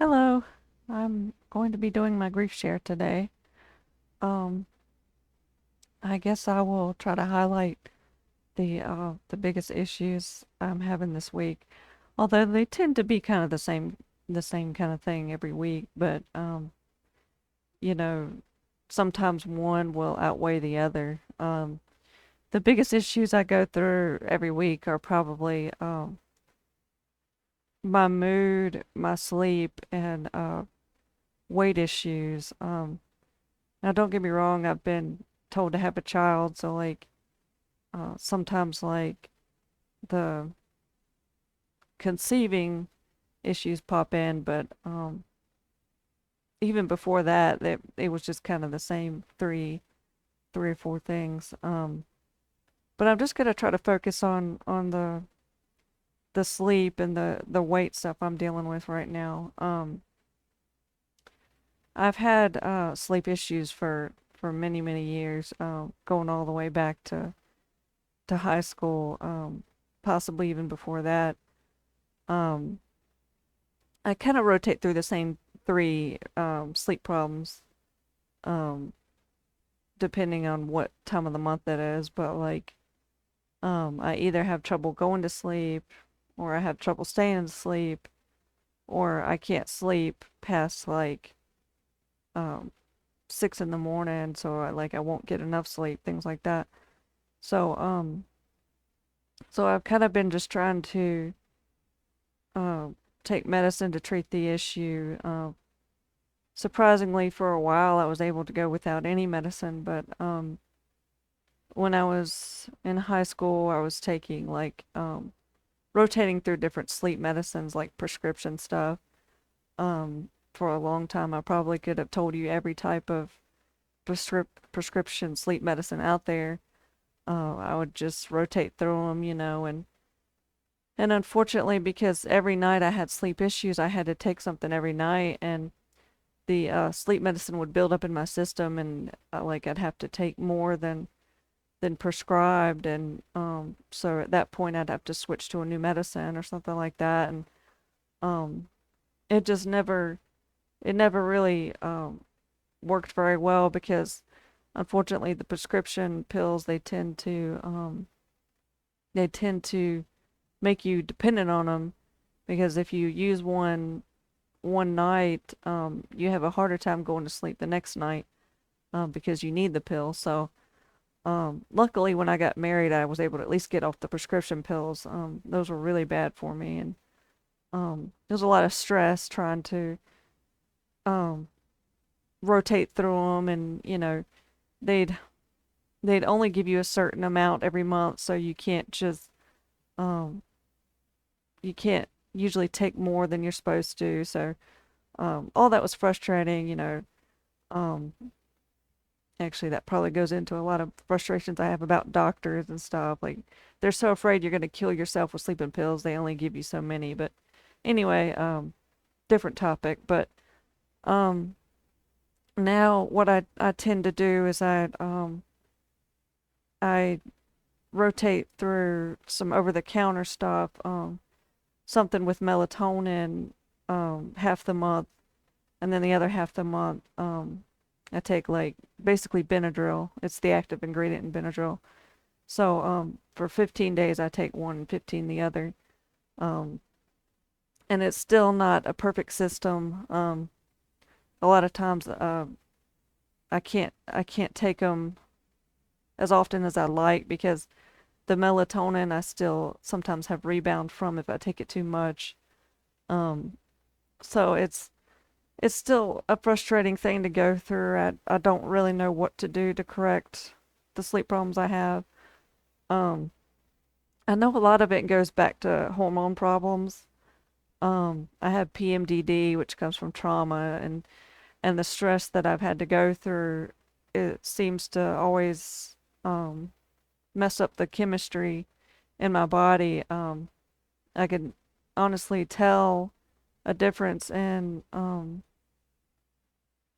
Hello. I'm going to be doing my grief share today. Um, I guess I will try to highlight the biggest issues I'm having this week. Although they tend to be kind of the same kind of thing every week, but you know, sometimes one will outweigh the other. The biggest issues I go through every week are probably my mood, my sleep, and weight issues. Now, don't get me wrong, I've been told to have a child, so sometimes the conceiving issues pop in, but even before that, it was just kind of the same three or four things. But I'm just gonna try to focus on the sleep and the weight stuff I'm dealing with right now. I've had sleep issues for many years, going all the way back to high school, possibly even before that. Um, I kind of rotate through the same three sleep problems, um, depending on what time of the month it is. But I either have trouble going to sleep, or I have trouble staying asleep, or I can't sleep past um, 6 in the morning, so I won't get enough sleep, things like that. So so I've kind of been just trying to uh, take medicine to treat the issue. Surprisingly, for a while, I was able to go without any medicine, but when I was in high school, I was taking rotating through different sleep medicines, like prescription stuff. For a long time, I probably could have told you every type of prescription sleep medicine out there. I would just rotate through them, and unfortunately, because every night I had sleep issues, I had to take something every night, and the sleep medicine would build up in my system, and I'd have to take more than prescribed, and so at that point I'd have to switch to a new medicine or something like that, and um, it just never really worked very well because unfortunately the prescription pills they tend to make you dependent on them, because if you use one night, you have a harder time going to sleep the next night, because you need the pill. So, luckily, when I got married, I was able to at least get off the prescription pills. Those were really bad for me, and there was a lot of stress trying to um, rotate through them, and they'd they'd only give you a certain amount every month, so um, you can't usually take more than you're supposed to. So, all that was frustrating. Um, Actually, that probably goes into a lot of frustrations I have about doctors and stuff. Like, they're so afraid you're going to kill yourself with sleeping pills. They only give you so many. But anyway, different topic. But um, now what I tend to do is I rotate through some over-the-counter stuff. Something with melatonin half the month, and then the other half the month I take basically Benadryl. It's the active ingredient in Benadryl. So for 15 days I take one and 15 the other. Um, and it's still not a perfect system. A lot of times I can't take them as often as I like, because the melatonin I still sometimes have rebound from if I take it too much. Um, so it's still a frustrating thing to go through. I don't really know what to do to correct the sleep problems I have. Um, I know a lot of it goes back to hormone problems. I have PMDD, which comes from trauma, and the stress that I've had to go through, it seems to always mess up the chemistry in my body. I can honestly tell a difference in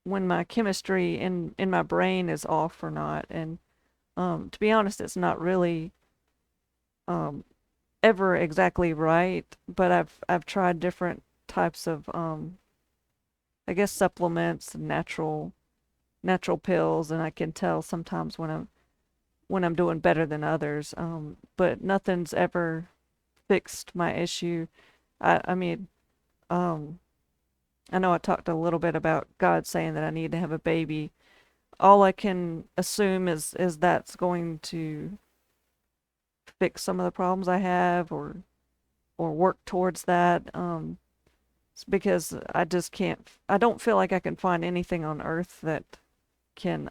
when my chemistry in my brain is off or not. And to be honest, it's not really um, ever exactly right, but I've tried different types of I guess supplements and natural pills, and I can tell sometimes when I'm doing better than others. But nothing's ever fixed my issue. I mean, um, I know I talked a little bit about God saying that I need to have a baby. All I can assume is that's going to fix some of the problems I have, or work towards that. Because I just can't. I don't feel like I can find anything on Earth that can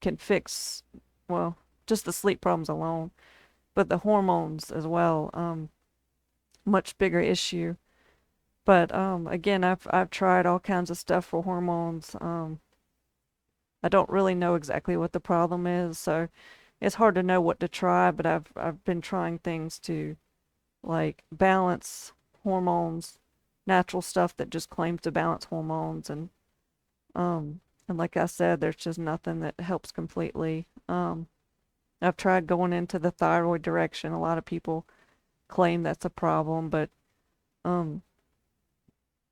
can fix, well, just the sleep problems alone, but the hormones as well. Much bigger issue. But again, I've tried all kinds of stuff for hormones. I don't really know exactly what the problem is, so it's hard to know what to try. But I've been trying things to like balance hormones, natural stuff that just claims to balance hormones, and like I said, there's just nothing that helps completely. I've tried going into the thyroid direction. A lot of people claim that's a problem, but um,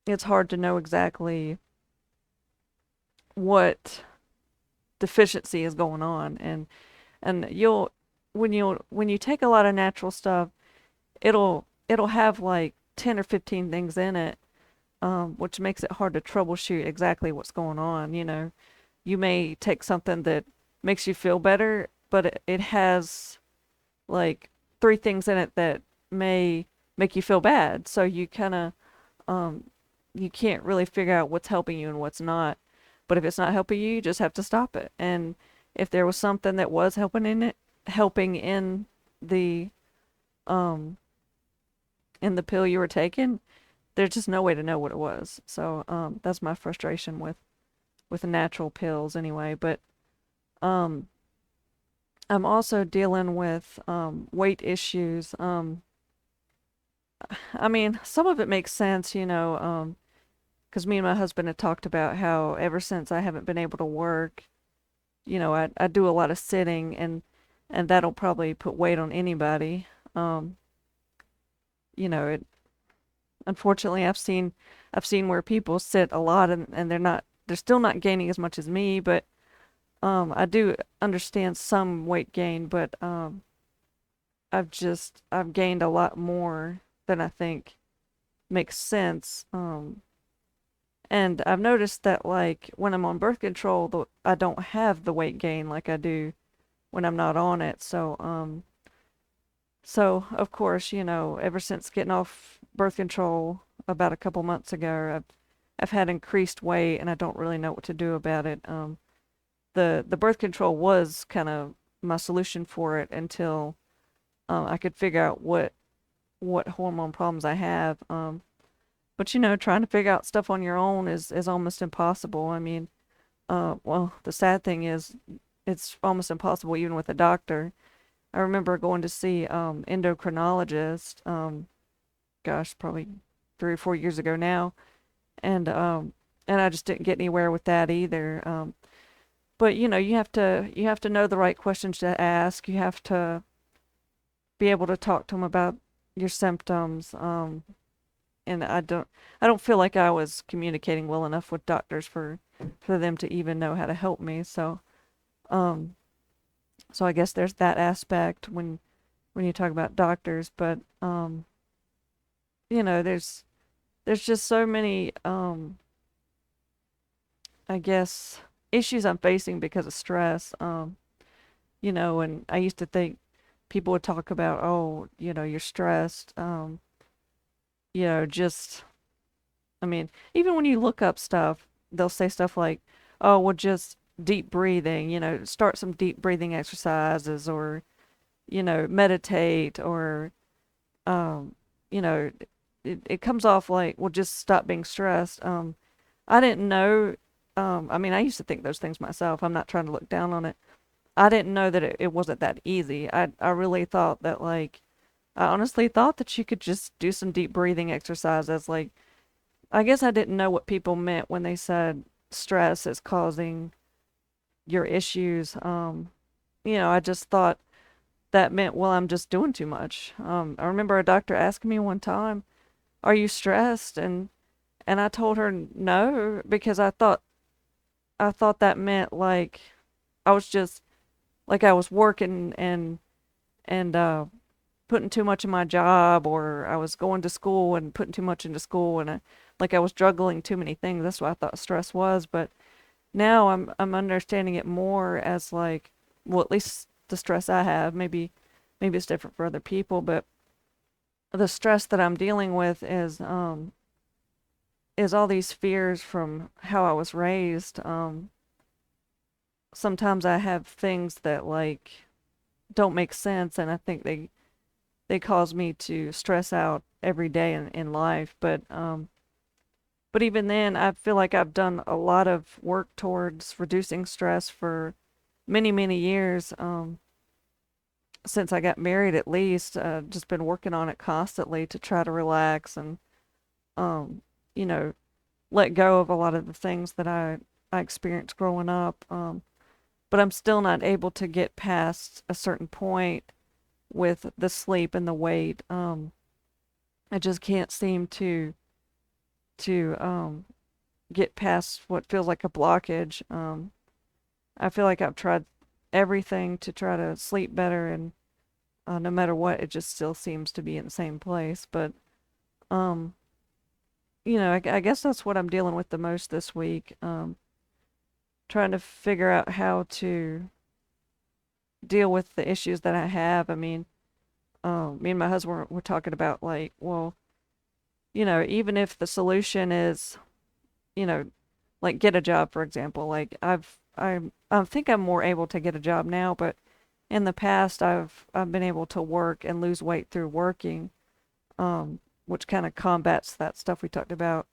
it's hard to know exactly what deficiency is going on, and when you take a lot of natural stuff, it'll have like 10 or 15 things in it, which makes it hard to troubleshoot exactly what's going on. You may take something that makes you feel better, but it has like three things in it that may make you feel bad. So um, you can't really figure out what's helping you and what's not. But if it's not helping you, you just have to stop it. And if there was something that was helping the um in the pill you were taking, there's just no way to know what it was. So that's my frustration with natural pills anyway. But um I'm also dealing with weight issues. I mean, some of it makes sense, because me and my husband had talked about how ever since I haven't been able to work, I do a lot of sitting, and that'll probably put weight on anybody. Um, it unfortunately I've seen where people sit a lot, and they're still not gaining as much as me, but I do understand some weight gain, but I've gained a lot more than I think makes sense. And I've noticed that like when I'm on birth control, I don't have the weight gain like I do when I'm not on it. So of course, ever since getting off birth control about a couple months ago, I've had increased weight, and I don't really know what to do about it. The birth control was kind of my solution for it until I could figure out what hormone problems I have. But trying to figure out stuff on your own is almost impossible. I mean, well, the sad thing is it's almost impossible even with a doctor. I remember going to see endocrinologist, gosh, probably 3 or 4 years ago now, and I just didn't get anywhere with that either. But you have to know the right questions to ask. You have to be able to talk to them about your symptoms. And I don't feel like I was communicating well enough with doctors for them to even know how to help me. Um, so I guess there's that aspect when you talk about doctors, but there's just so many I guess issues I'm facing because of stress. And I used to think people would talk about, oh, you're stressed. Just, I mean, even when you look up stuff, they'll say stuff like, oh, well, just deep breathing, start some deep breathing exercises, or, meditate, or, um, you know, it comes off like, well, just stop being stressed. I didn't know, I mean, I used to think those things myself. I'm not trying to look down on it. I didn't know that it wasn't that easy. I really thought that, like, I honestly thought that you could just do some deep breathing exercises. Like, I guess I didn't know what people meant when they said stress is causing your issues. I just thought that meant, well, I'm just doing too much. I remember a doctor asking me one time, "Are you stressed?" And I told her no, because I thought that meant like I was just like I was working and putting too much in my job, or I was going to school and putting too much into school, and like I was juggling too many things. That's what I thought stress was. But now I'm understanding it more as like, well, at least the stress I have, maybe it's different for other people, but the stress that I'm dealing with is all these fears from how I was raised. Sometimes I have things that like don't make sense, and I think they cause me to stress out every day in life. But even then, I feel like I've done a lot of work towards reducing stress for many years. Since I got married, at least, just been working on it constantly to try to relax and, um, you know, let go of a lot of the things that I experienced growing up. But I'm still not able to get past a certain point with the sleep and the weight. I just can't seem to get past what feels like a blockage. I feel like I've tried everything to try to sleep better, and no matter what, it just still seems to be in the same place. But um, I guess that's what I'm dealing with the most this week. Trying to figure out how to deal with the issues that I have. I mean, me and my husband were talking about like, well, even if the solution is, you know, like get a job, for example. Like I think I'm more able to get a job now, but in the past I've been able to work and lose weight through working, which kind of combats that stuff we talked about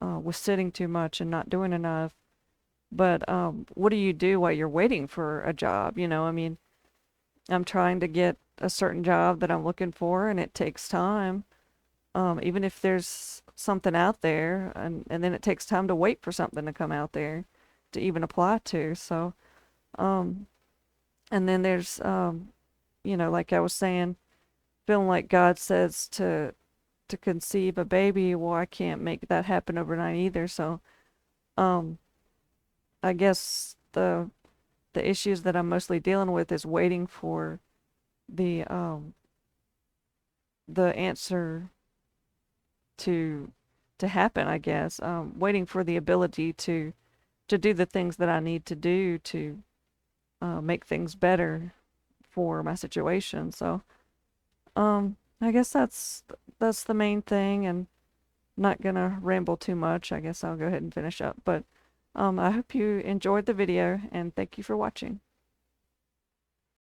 with sitting too much and not doing enough. But what do you do while you're waiting for a job? I mean, I'm trying to get a certain job that I'm looking for, and it takes time. Even if there's something out there, and then it takes time to wait for something to come out there to even apply to. So, um, and then there's, like I was saying, feeling like God says to conceive a baby. Well, I can't make that happen overnight either. So, um, I guess the issues that I'm mostly dealing with is waiting for the um the answer to to happen, I guess. Waiting for the ability to do the things that I need to do to make things better for my situation. So, I guess that's the main thing, and not gonna ramble too much. I guess I'll go ahead and finish up. But I hope you enjoyed the video, and thank you for watching.